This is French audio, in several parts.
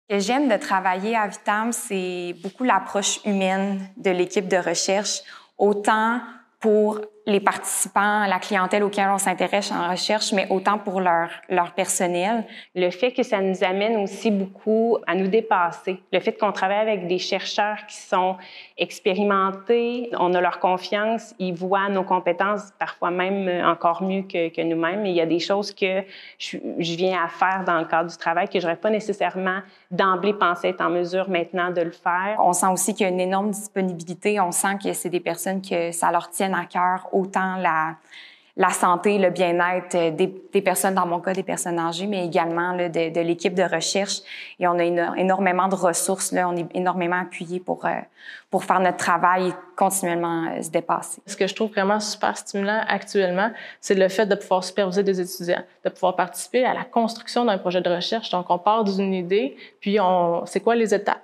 Ce que j'aime de travailler à Vitam, c'est beaucoup l'approche humaine de l'équipe de recherche, autant pour les participants, la clientèle auquel on s'intéresse en recherche, mais autant pour leur personnel. Le fait que ça nous amène aussi beaucoup à nous dépasser. Le fait qu'on travaille avec des chercheurs qui sont expérimentés, on a leur confiance, ils voient nos compétences parfois même encore mieux que nous-mêmes. Et il y a des choses que je viens à faire dans le cadre du travail que je n'aurais pas nécessairement d'emblée pensé être en mesure maintenant de le faire. On sent aussi qu'il y a une énorme disponibilité. On sent que c'est des personnes que ça leur tienne à cœur, autant la santé, le bien-être des personnes, dans mon cas, des personnes âgées, mais également là, de l'équipe de recherche. Et on a énormément de ressources. Là, on est énormément appuyés pour faire notre travail et continuellement se dépasser. Ce que je trouve vraiment super stimulant actuellement, c'est le fait de pouvoir superviser des étudiants, de pouvoir participer à la construction d'un projet de recherche. Donc, on part d'une idée, puis c'est quoi les étapes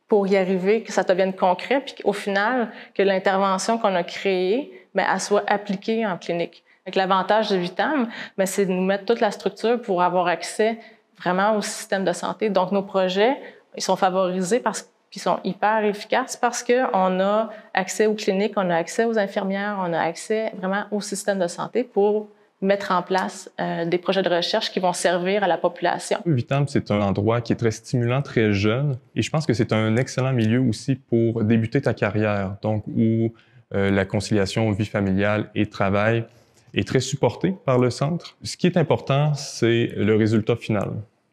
pour y arriver, que ça devienne concret, puis qu'au final, que l'intervention qu'on a créée, elle soit appliquée en clinique. L'avantage de Vitam, c'est de nous mettre toute la structure pour avoir accès vraiment au système de santé. Donc, nos projets, ils sont favorisés parce qu'ils sont hyper efficaces parce qu'on a accès aux cliniques, on a accès aux infirmières, on a accès vraiment au système de santé pour mettre en place des projets de recherche qui vont servir à la population. Vitam, c'est un endroit qui est très stimulant, très jeune, et je pense que c'est un excellent milieu aussi pour débuter ta carrière, donc où la conciliation vie familiale et travail est très supportée par le centre. Ce qui est important, c'est le résultat final.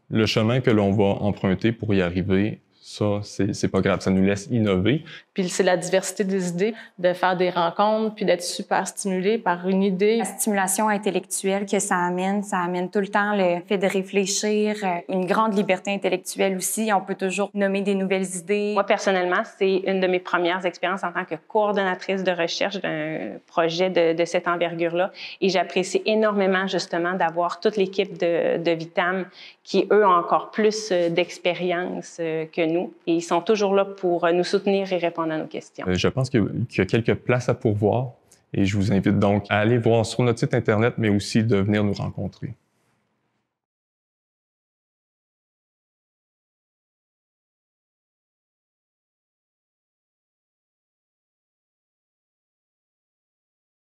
Le chemin que l'on va emprunter pour y arriver, ça, c'est pas grave, ça nous laisse innover. Puis c'est la diversité des idées, de faire des rencontres, puis d'être super stimulé par une idée. La stimulation intellectuelle que ça amène tout le temps le fait de réfléchir, une grande liberté intellectuelle aussi. On peut toujours nommer des nouvelles idées. Moi, personnellement, c'est une de mes premières expériences en tant que coordonnatrice de recherche d'un projet de cette envergure-là. Et j'apprécie énormément, justement, d'avoir toute l'équipe de Vitam qui, eux, ont encore plus d'expérience que nous. Et ils sont toujours là pour nous soutenir et répondre à nos questions. Je pense qu'il y a quelques places à pourvoir et je vous invite donc à aller voir sur notre site Internet, mais aussi de venir nous rencontrer.